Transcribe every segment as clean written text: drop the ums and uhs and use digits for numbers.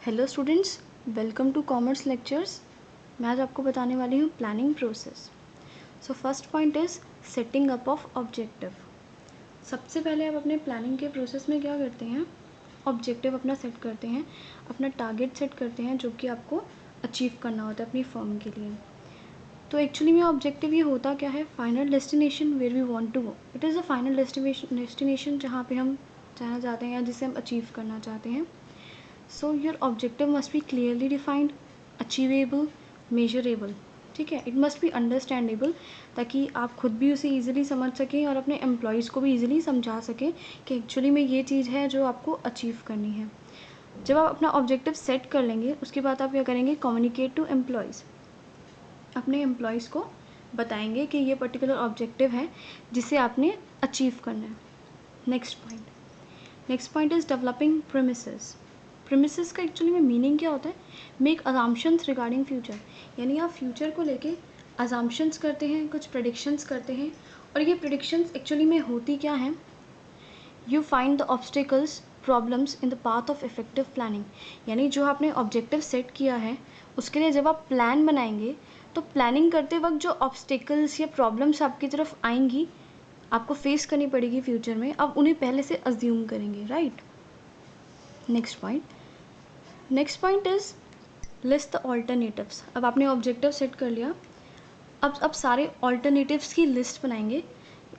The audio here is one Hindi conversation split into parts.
Hello students, welcome to commerce lectures. मैं आज आपको बताने वाली हूँ planning process. So first point is setting up of objective. सबसे पहले आप अपने प्लानिंग के प्रोसेस में क्या करते हैं, ऑब्जेक्टिव अपना सेट करते हैं, अपना टारगेट सेट करते हैं जो कि आपको अचीव करना होता है अपनी फर्म के लिए। तो एक्चुअली में ऑब्जेक्टिव ये होता क्या है, final destination where we want to go. It is a final destination जहाँ पे हम जाना चाहते हैं या जिसे हम अचीव करना चाहते हैं। So your objective must be clearly defined, achievable, measurable. ठीक है, इट मस्ट बी अंडरस्टैंडेबल ताकि आप खुद भी उसे ईजिली समझ सकें और अपने एम्प्लॉयज़ को भी ईजिली समझा सकें कि एक्चुअली में ये चीज़ है जो आपको अचीव करनी है। जब आप अपना ऑब्जेक्टिव सेट कर लेंगे उसके बाद आप क्या करेंगे, कम्युनिकेट टू एम्प्लॉयज़। अपने एम्प्लॉयज़ को बताएंगे कि ये पर्टिकुलर ऑब्जेक्टिव है जिसे आपने अचीव करना है। Next point is developing premises. Premises का एक्चुअली में मीनिंग क्या होता है, मेक अजम्पशंस रिगार्डिंग फ्यूचर। यानी आप फ्यूचर को लेके अजम्पशंस करते हैं, कुछ प्रेडिक्शंस करते हैं, और ये प्रेडिक्शंस एक्चुअली में होती क्या हैं, you find the obstacles problems in the path of effective planning. यानी जो आपने ऑब्जेक्टिव सेट किया है उसके लिए जब आप प्लान बनाएंगे तो प्लानिंग करते वक्त जो ऑब्स्टिकल्स या प्रॉब्लम्स आपकी तरफ आएंगी, आपको फेस करनी पड़ेगी फ्यूचर में, आप उन्हें पहले से अज्यूम करेंगे, right. Next point is list the alternatives. अब आपने ऑब्जेक्टिव सेट कर लिया, अब सारे ऑल्टरनेटिव्स की लिस्ट बनाएंगे।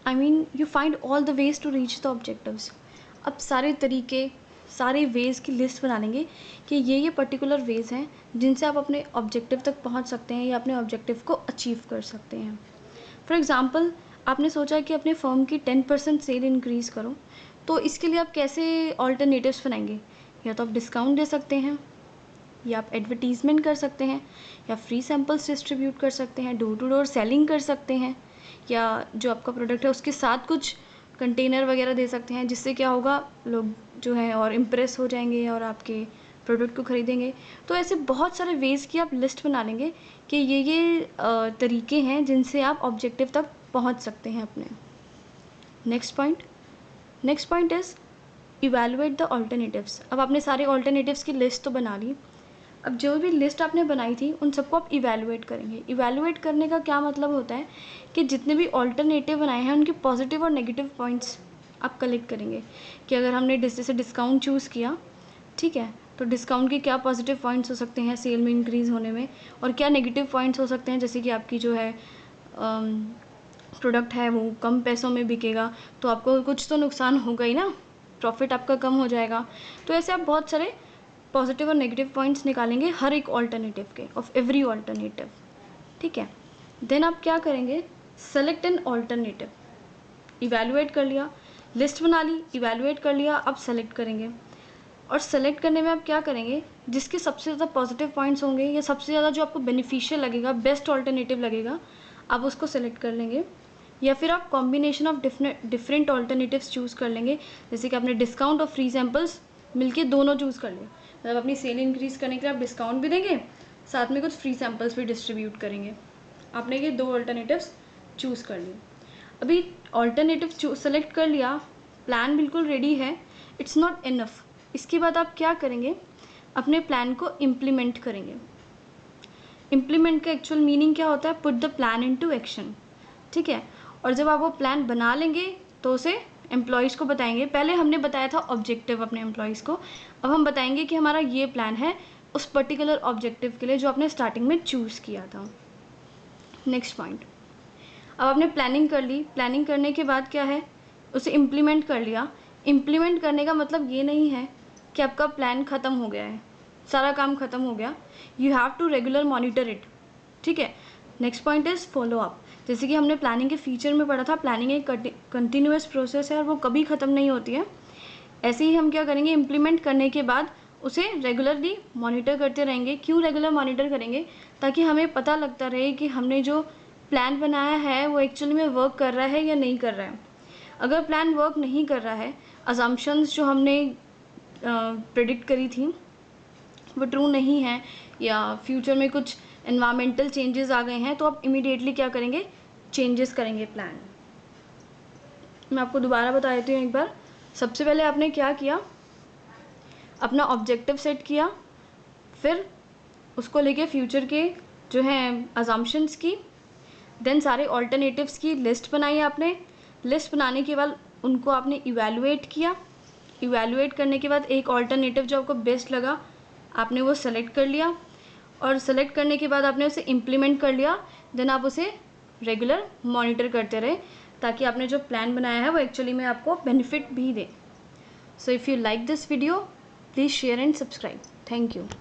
I mean you find all the ways to reach the objectives. अब सारे तरीके, सारे वेज़ की लिस्ट बना लेंगे कि ये पर्टिकुलर वेज़ हैं जिनसे आप अपने ऑब्जेक्टिव तक पहुंच सकते हैं या अपने ऑब्जेक्टिव को अचीव कर सकते हैं। फॉर एग्ज़ाम्पल, आपने सोचा कि अपने फर्म की 10% सेल इंक्रीज़ करो, तो इसके लिए आप कैसे ऑल्टरनेटिव्स बनाएंगे, या तो आप डिस्काउंट दे सकते हैं, या आप एडवर्टीज़मेंट कर सकते हैं, या फ्री सैम्पल्स डिस्ट्रीब्यूट कर सकते हैं, डोर टू डोर सेलिंग कर सकते हैं, या जो आपका प्रोडक्ट है उसके साथ कुछ कंटेनर वगैरह दे सकते हैं, जिससे क्या होगा, लोग जो है और इम्प्रेस हो जाएंगे और आपके प्रोडक्ट को ख़रीदेंगे। तो ऐसे बहुत सारे वेज़ की आप लिस्ट बना लेंगे कि ये तरीके हैं जिनसे आप ऑब्जेक्टिव तक पहुंच सकते हैं अपने। Next point is evaluate the alternatives. अब आपने सारे ऑल्टरनेटिव्स की लिस्ट तो बना ली, अब जो भी लिस्ट आपने बनाई थी उन सबको आप इवैल्यूएट करेंगे। इवैल्यूएट करने का क्या मतलब होता है कि जितने भी ऑल्टरनेटिव बनाए हैं उनके पॉजिटिव और नेगेटिव पॉइंट्स आप कलेक्ट करेंगे कि अगर हमने जैसे डिस्काउंट चूज़ किया, ठीक है, तो डिस्काउंट के क्या पॉजिटिव पॉइंट्स हो सकते हैं सेल में इंक्रीज़ होने में, और क्या नेगेटिव पॉइंट्स हो सकते हैं, जैसे कि आपकी जो है प्रोडक्ट है वो कम पैसों में बिकेगा तो आपको कुछ तो नुकसान होगा ही ना, प्रॉफिट आपका कम हो जाएगा। तो ऐसे आप बहुत सारे पॉजिटिव और नेगेटिव पॉइंट्स निकालेंगे हर एक ऑल्टरनेटिव के, ऑफ एवरी ऑल्टरनेटिव, ठीक है। देन आप क्या करेंगे, सेलेक्ट एन ऑल्टरनेटिव। इवैल्यूएट कर लिया, लिस्ट बना ली, इवैल्यूएट कर लिया, अब सेलेक्ट करेंगे। और सेलेक्ट करने में आप क्या करेंगे, जिसके सबसे ज़्यादा पॉजिटिव पॉइंट्स होंगे या सबसे ज़्यादा जो आपको बेनिफिशियल लगेगा, बेस्ट ऑल्टरनेटिव लगेगा, आप उसको सेलेक्ट कर लेंगे। या फिर आप combination of different alternatives choose कर लेंगे, जैसे कि आपने डिस्काउंट और फ्री सैम्पल्स मिलके दोनों चूज़ कर लिए, मतलब अपनी सेल इंक्रीज़ करने के लिए आप डिस्काउंट भी देंगे, साथ में कुछ फ्री सैम्पल्स भी डिस्ट्रीब्यूट करेंगे। आपने ये दो ऑल्टरनेटिव्स चूज़ कर लिए। अभी ऑल्टरनेटिव सेलेक्ट कर लिया, प्लान बिल्कुल रेडी है, इट्स नॉट इनफ। इसके बाद आप क्या करेंगे, अपने प्लान को इम्प्लीमेंट करेंगे। इम्प्लीमेंट का एक्चुअल मीनिंग क्या होता है, put the plan into action, ठीक है। और जब आप वो प्लान बना लेंगे तो उसे एम्प्लॉयज़ को बताएंगे। पहले हमने बताया था ऑब्जेक्टिव अपने एम्प्लॉयज़ को, अब हम बताएंगे कि हमारा ये प्लान है उस पर्टिकुलर ऑब्जेक्टिव के लिए जो आपने स्टार्टिंग में चूज़ किया था। नेक्स्ट पॉइंट, अब आपने प्लानिंग कर ली, प्लानिंग करने के बाद क्या है, उसे इम्प्लीमेंट कर लिया। इम्प्लीमेंट करने का मतलब ये नहीं है कि आपका प्लान ख़त्म हो गया है, सारा काम ख़त्म हो गया। You have to regular monitor it, ठीक है। Next point is follow up. जैसे कि हमने प्लानिंग के फीचर में पढ़ा था, प्लानिंग एक कंटिन्यूस प्रोसेस है और वो कभी ख़त्म नहीं होती है। ऐसे ही हम क्या करेंगे, इम्प्लीमेंट करने के बाद उसे रेगुलरली मॉनिटर करते रहेंगे। क्यों रेगुलर मॉनिटर करेंगे, ताकि हमें पता लगता रहे कि हमने जो प्लान बनाया है वो एक्चुअली में वर्क कर रहा है या नहीं कर रहा है। अगर प्लान वर्क नहीं कर रहा है, अजम्पशंस जो हमने प्रेडिक्ट करी थी वो ट्रू नहीं है, या फ्यूचर में कुछ एनवायरमेंटल चेंजेस आ गए हैं, तो आप इमीडिएटली क्या करेंगे, चेंजेस करेंगे प्लान। मैं आपको दोबारा बता देती हूँ एक बार। सबसे पहले आपने क्या किया, अपना ऑब्जेक्टिव सेट किया, फिर उसको लेके फ्यूचर के जो हैं अजम्पशंस की, देन सारे ऑल्टरनेटिव्स की लिस्ट बनाई आपने। लिस्ट बनाने के बाद उनको आपने इवैल्यूएट किया। इवैल्यूएट करने के बाद एक ऑल्टरनेटिव जो आपको बेस्ट लगा आपने वो सेलेक्ट कर लिया, और सेलेक्ट करने के बाद आपने उसे इम्प्लीमेंट कर लिया। देन आप उसे रेगुलर मॉनिटर करते रहे ताकि आपने जो प्लान बनाया है वो एक्चुअली में आपको बेनिफिट भी दे। So if you like this video, please share and subscribe. Thank you.